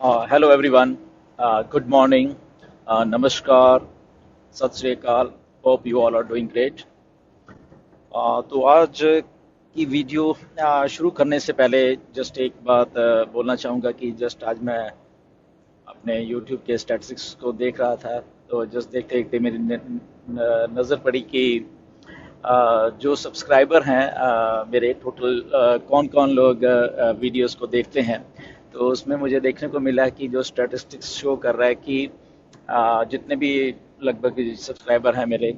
Hello everyone. Good morning. Namaskar. Sat Sri Akal. Hope you all are doing great. तो आज की video शुरू करने से पहले जस्ट एक बात बोलना चाहूँगा कि जस्ट आज मैं अपने YouTube के स्टैटिस्टिक्स को देख रहा था, तो जस्ट देखते देखते मेरी नज़र पड़ी कि जो सब्सक्राइबर हैं मेरे टोटल कौन कौन लोग वीडियोस को देखते हैं। तो उसमें मुझे देखने को मिला कि जो स्टैटिस्टिक्स शो कर रहा है कि जितने भी लगभग सब्सक्राइबर हैं मेरे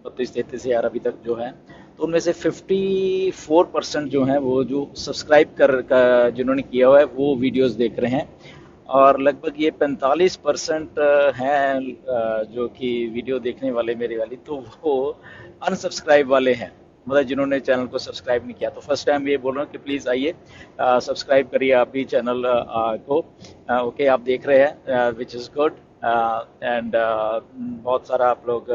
32-33 हज़ार अभी तक जो हैं, तो उनमें से 54% जो हैं वो जो सब्सक्राइब जिन्होंने किया हुआ है वो वीडियोस देख रहे हैं, और लगभग ये 45% हैं जो कि वीडियो देखने वाले मेरे वाली, तो वो अनसब्सक्राइब वाले हैं, मतलब जिन्होंने चैनल को सब्सक्राइब नहीं किया। तो फर्स्ट टाइम ये बोल रहा हूँ कि प्लीज़ आइए सब्सक्राइब करिए आप भी चैनल को। ओके, आप देख रहे हैं विच इज़ गुड, एंड बहुत सारा आप लोग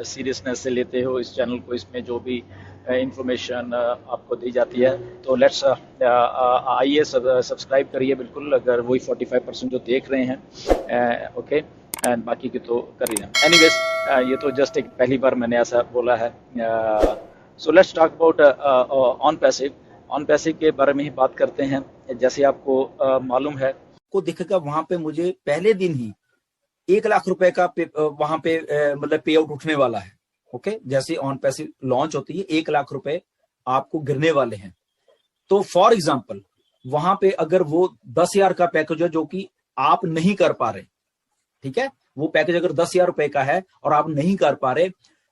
सीरियसनेस से लेते हो इस चैनल को, इसमें जो भी इंफॉर्मेशन आपको दी जाती है। तो लेट्स आइए सब्सक्राइब करिए बिल्कुल, अगर वही 45% जो देख रहे हैं। ओके, एंड बाकी की तो कर ही रहे। एनीवेज, ये तो जस्ट एक पहली बार मैंने ऐसा बोला है। So let's talk about on passive. On passive के बारे में ही बात करते हैं। जैसे आपको मालूम है, को दिखेगा वहां पे मुझे पहले दिन ही 1 लाख रुपए का वहां पे मतलब पे आउट उठने वाला है। ओके, जैसे ऑन पैसिव लॉन्च होती है 1 लाख रुपए आपको गिरने वाले हैं। तो फॉर एग्जांपल वहां पे अगर वो 10,000 का पैकेज है जो कि आप नहीं कर पा रहे, ठीक है, वो पैकेज अगर 10,000 रुपए का है और आप नहीं कर पा रहे,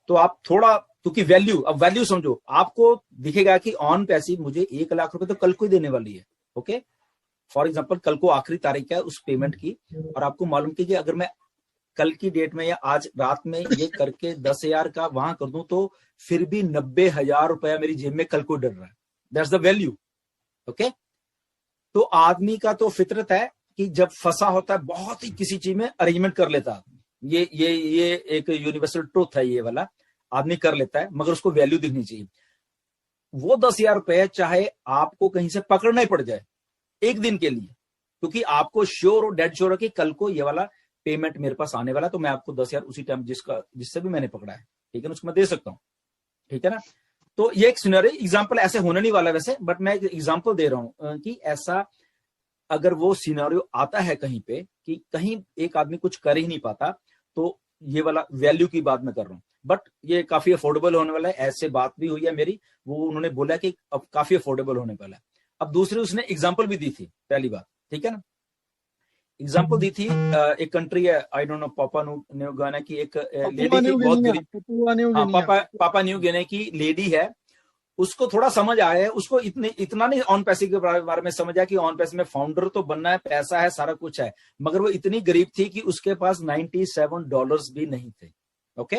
तो आप थोड़ा, क्योंकि वैल्यू समझो, आपको दिखेगा कि ऑन पैसिव मुझे 1 लाख रुपए तो कल को ही देने वाली है। ओके, फॉर एग्जांपल कल को आखिरी तारीख है उस पेमेंट की, और आपको मालूम कि अगर मैं कल की डेट में या आज रात में ये करके 10,000 का वहां कर दूं, तो फिर भी 90,000 रुपया मेरी जेब में कल को डर रहा है। That's the value. ओके, तो आदमी का तो फितरत है कि जब फंसा होता है बहुत ही किसी चीज में अरेंजमेंट कर लेता है। ये एक यूनिवर्सल ट्रूथ है, ये वाला आदमी कर लेता है, मगर उसको वैल्यू दिखनी चाहिए। वो 10,000 रुपए चाहे आपको कहीं से पकड़ना ही पड़ जाए एक दिन के लिए, क्योंकि आपको श्योर और डेड श्योर है कि कल को ये वाला पेमेंट मेरे पास आने वाला, तो मैं आपको 10,000 उसी टाइम जिससे भी मैंने पकड़ा है, ठीक है ना, उसको मैं दे सकता हूँ, ठीक है ना। तो ये एक सिनेरियो एग्जांपल ऐसे होने नहीं वाला वैसे, बट मैं एक एग्जांपल दे रहा हूं कि ऐसा अगर वो सिनेरियो आता है कहीं पे कि कहीं एक आदमी कुछ कर ही नहीं पाता, तो ये वाला वैल्यू की बात मैं कर रहा हूँ। बट ये काफी अफोर्डेबल होने वाला है, ऐसे बात भी हुई है मेरी, वो उन्होंने बोला कि अब काफी अफोर्डेबल होने वाला है। अब दूसरी उसने एग्जांपल भी दी थी, पहली बात, ठीक है ना, एग्जांपल दी थी। एक कंट्री है, आई डोंट नो, पापा न्यू गिनी की एक लेडी थी, बहुत गरीब, पापा न्यू गिनी की लेडी है। उसको थोड़ा समझ आया है, उसको इतना नहीं ऑन पैसिव के बारे में समझ आया कि ऑन पैसिव में फाउंडर तो बनना है, पैसा है, सारा कुछ है, मगर वो इतनी गरीब थी कि उसके पास $97 भी नहीं थे। ओके,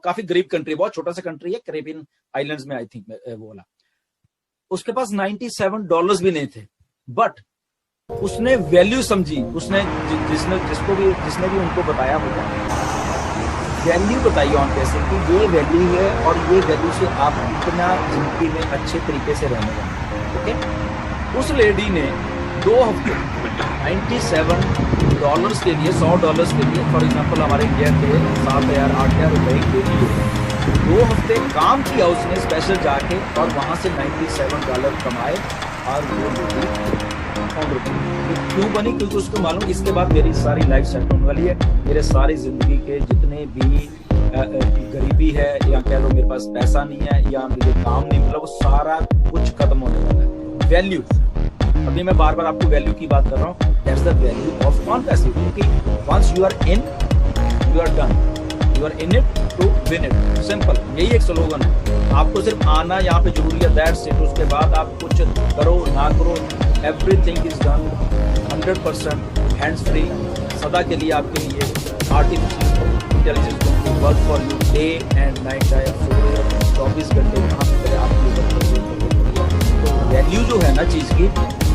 काफी गरीब कंट्री, बहुत छोटा सा कंट्री है, कैरेबियन आइलैंड्स में, आई थिंक वो वाला। उसके पास $97 भी नहीं थे, बट उसने वैल्यू समझी। उसने जिसने भी उनको बताया होगा, वैल्यू बताई ऑन पैसिव की, ये वैल्यू है, और ये वैल्यू से आप इतना जिंदगी में अच्छे तरीके से रहने वाले। ओके, उस लेडी ने 2 हफ्ते $97 के लिए, $100 के लिए, फॉर एग्जांपल हमारे इंडिया के 7,000 8,000 रुपए के लिए 2 हफ्ते काम किया उसने स्पेशल जाके, और वहां से $97 कमाए, और वो लेडी क्यों बनी? क्योंकि उसको मालूम इसके बाद मेरी सारी लाइफ सेट होने वाली है, मेरे सारी जिंदगी के जितने भी गरीबी है, या कह लो मेरे पास पैसा नहीं है, या मुझे काम नहीं मिला, वो सारा कुछ खत्म होने वाला है। वैल्यू, अभी मैं बार बार आपको वैल्यू की बात कर रहा हूँ। That's the value of on passive, क्योंकि once you are in, you are done, you are in it to win it. Simple, यही एक स्लोगन है। आपको सिर्फ आना यहाँ पे जरूरी है, दैट्स इट। उसके बाद आप कुछ करो ना करो, everything is done 100% hands free, सदा के लिए आपके लिए। Artificial intelligence work for you day and night, 24 घंटे यहाँ पे आपकी। तो वैल्यू जो है ना चीज की,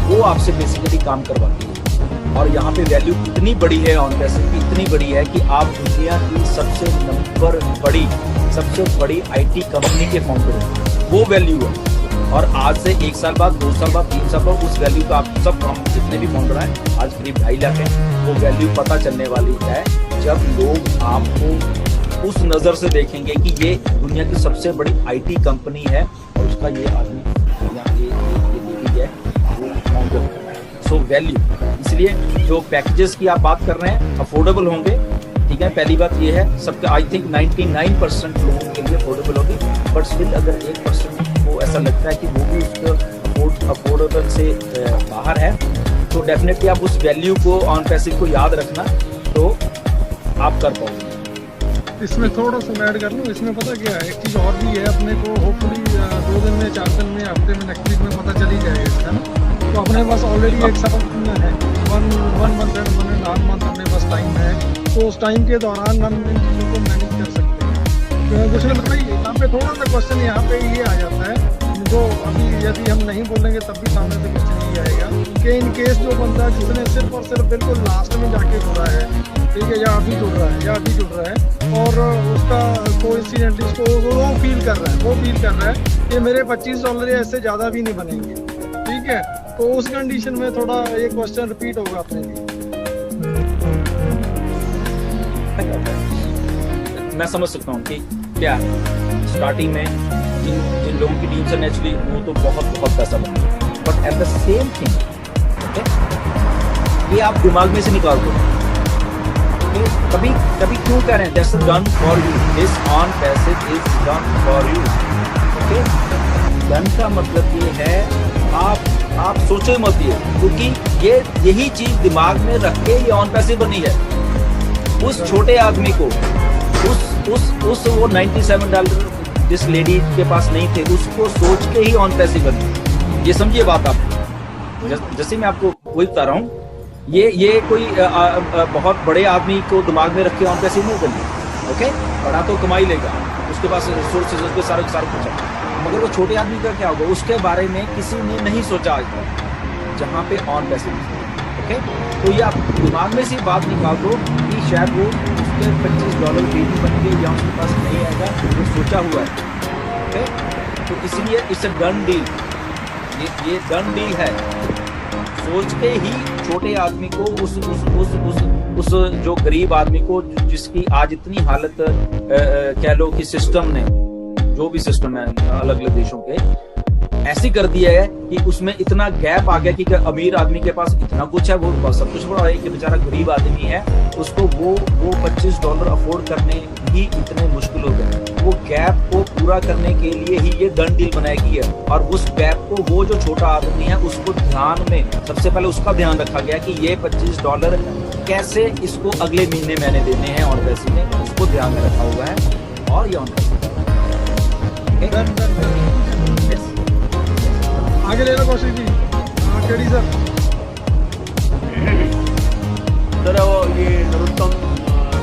वो आपसे बेसिकली काम करवाती है। और यहाँ पे वैल्यू इतनी बड़ी है ऑन पैसिव की, इतनी बड़ी है कि आप दुनिया की सबसे बड़ी IT कंपनी के फाउंडर हैं, वो वैल्यू है। और आज से 1 साल बाद, 2 साल बाद, 3 साल बाद उस वैल्यू का आप सब काम जितने जितने भी फाउंडर हैं आज करीब 2.5 लाख हैं, वो वैल्यू पता चलने वाली है जब लोग आपको उस नजर से देखेंगे कि ये दुनिया की सबसे बड़ी IT कंपनी है और उसका ये आदमी ये लेडी है वो फाउंडर कर रहा है। सो वैल्यू, इसलिए जो पैकेजेस की आप बात कर रहे हैं अफोर्डेबल होंगे, ठीक है। पहली बात ये है सबके, आई थिंक 99% लोगों के लिए अफोर्डेबल होगी, बट स्टिल अगर 1% को ऐसा लगता है कि वो भी उसके अफोर्डेबल से बाहर है, तो डेफिनेटली आप उस वैल्यू को ऑन पैसिव को याद रखना, तो आप कर पाओगे। इसमें थोड़ा सा ऐड कर लूँ, इसमें पता क्या है, एक चीज़ और भी है, अपने को होपफुली 2 दिन में 4 दिन में हफ्ते में नेक्स्ट वीक में पता चल ही जाएगा इसका ना। तो अपने पास ऑलरेडी एक साल है, 1 मंथ एंड 1.5 मंथ अपने पास टाइम है, तो उस टाइम के दौरान हम इन चीज़ों को मैनेज कर सकते हैं। तो दूसरे मतलब यहाँ पे थोड़ा सा क्वेश्चन यहाँ पे ये आ जाता है, जो अभी यदि हम नहीं बोलेंगे तब भी सामने से क्वेश्चन ये आएगा कि इन केस जो बंदा जिसने सिर्फ और सिर्फ बिल्कुल लास्ट में जाके जुड़ा है, ठीक है, या अभी जुड़ रहा है और उसका कोइंसिडेंटली उसको वो फील कर रहा है कि मेरे $25 या इससे ज़्यादा भी नहीं बनेंगे, ठीक है, तो उस कंडीशन में थोड़ा ये क्वेश्चन रिपीट होगा अपने लिए। मैं समझ सकता हूँ कि क्या स्टार्टिंग में जिन लोगों की टीम से नेचुरली वो तो बहुत पैसा बना, but at the same thing ये आप दिमाग में से निकाल दो। कभी क्यों कह रहे हैं that's done for you, this on passive is done for you. Okay, done का मतलब ये है आप सोचो मत, ये क्योंकि यही चीज दिमाग में रख के ये ऑन पैसिव बनी है। उस छोटे आदमी को उस वो $97 जिस लेडी के पास नहीं थे उसको सोच के ही ऑन पैसिव बनी। ये समझिए बात आप, जैसे मैं आपको वही बता रहा हूँ, ये कोई बहुत बड़े आदमी को दिमाग में रख के ऑन पैसिव नहीं बनी। ओके, बड़ा तो कमाई लेगा, उसके पास रिसोर्सेज उसके सारा कुछ है, मगर वो छोटे आदमी का क्या होगा उसके बारे में किसी ने नहीं सोचा आज तक, जहाँ पे ऑन पैसिव। ओके, तो ये आप दिमाग में से बात निकाल दो कि शायद वो उसके $25 भी बन गए या उसके पास नहीं आएगा, वो सोचा हुआ है। ओके, तो इसलिए इट्स अ डन डील, ये डन डील है। सोच के ही छोटे आदमी को उस जो गरीब आदमी को जिसकी आज इतनी हालत कह लो कि सिस्टम ने, जो भी सिस्टम है अलग अलग देशों के, ऐसी कर दिया है कि उसमें इतना गैप आ गया कि अमीर आदमी के पास इतना कुछ है, वो सब कुछ बड़ा है, कि बेचारा गरीब आदमी है, उसको वो $25 अफोर्ड करने ही इतने मुश्किल हो गए। वो गैप को पूरा करने के लिए ही ये डन डील बनाई गई है, और उस गैप को वो जो छोटा आदमी है उसको ध्यान में, सबसे पहले उसका ध्यान रखा गया कि ये $25 कैसे इसको अगले महीने मैंने देने हैं और पैसे में, उसको ध्यान में रखा हुआ है। और ये ऑन आगे ले लो Kaushik ji. KD sir. Sir ये नरोत्तम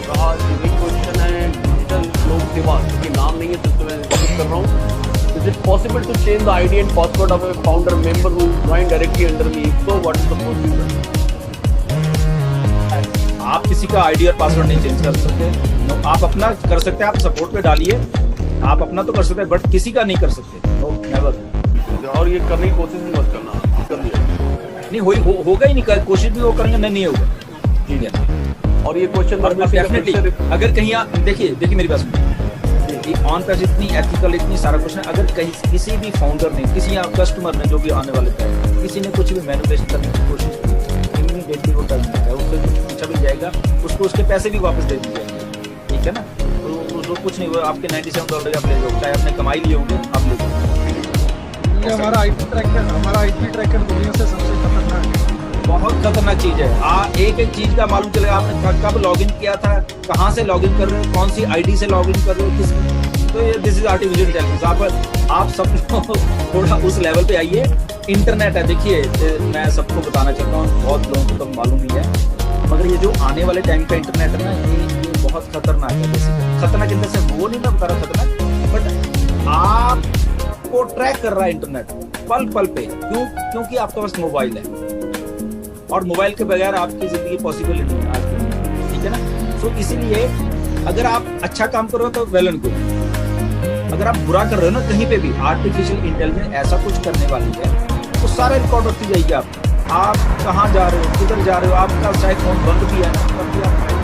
कहा कि क्वेश्चन है डिजिटल लोक सेवा, कि नाम नहीं है तो मैं कर रहा हूँ। Is it possible to change the ID and password of a founder member who join directly under me? So what is the procedure? आप किसी का आईडी और पासवर्ड नहीं चेंज कर सकते। आप अपना कर सकते हैं, आप सपोर्ट पे डालिए, आप अपना तो कर सकते हैं, बट किसी का नहीं कर सकते। No never. और ये करने की कोशिश भी मत करना, कर लिया नहीं होगा ही नहीं, कोशिश भी वो करेंगे नहीं होगा, ठीक है। और ये क्वेश्चन डेफिनेटली अगर कहीं देखिए मेरी बात सुनिए, ऑन पैसिव इतनी एथिकल, इतनी सारा कुछ है, अगर कहीं किसी भी फाउंडर ने, किसी कस्टमर ने, जो भी आने वाले थे, किसी ने कुछ भी मैनिपुलेशन करने की कोशिश की, इमीडिएटली वो टर्न है, उससे पूछा भी जाएगा, उसको उसके पैसे भी वापस दे दिए जाएंगे, ठीक है ना। तो कुछ नहीं हुआ, आपके $97 आप ले लो, चाहे आपने कमाई लिए होंगे आप ले लो। हमारा आईपी ट्रैकर दुनिया से सबसे खतरनाक है, बहुत खतरनाक चीज है। एक चीज का मालूम चलेगा आपने कब लॉगिन किया था, कहाँ से लॉगिन कर रहे हो, कौन सी आईडी से लॉगिन कर रहे हो, किस, तो ये दिस इज आर्टिफिशियल इंटेलिजेंस। आप सब थोड़ा उस लेवल पे आइए। इंटरनेट है, देखिए मैं सबको बताना चाहता हूँ, बहुत लोगों को तो मालूम ही है, मगर ये जो आने वाले टाइम का इंटरनेट है ना, ये बहुत खतरनाक है। जैसे खतरनाक इंटर से वो नहीं मैं बता रहा खतरनाक, बट आप को ट्रैक कर रहा है इंटरनेट पल पल पे। क्योंकि आपके पास मोबाइल है, और मोबाइल के बगैर आपकी जिंदगी पॉसिबल नहीं है आज की, ठीक है ना। सो इसीलिए अगर आप अच्छा काम कर रहे हो तो वेल एंड गुड, अगर आप बुरा कर रहे हो ना कहीं पे भी, आर्टिफिशियल इंटेलिजेंस ऐसा कुछ करने वाली है, तो सारा रिकॉर्ड रखती जाएगी आप कहाँ जा रहे हो, किधर जा रहे हो, आपका चाहे फोन बंद भी है ना, तब भी आप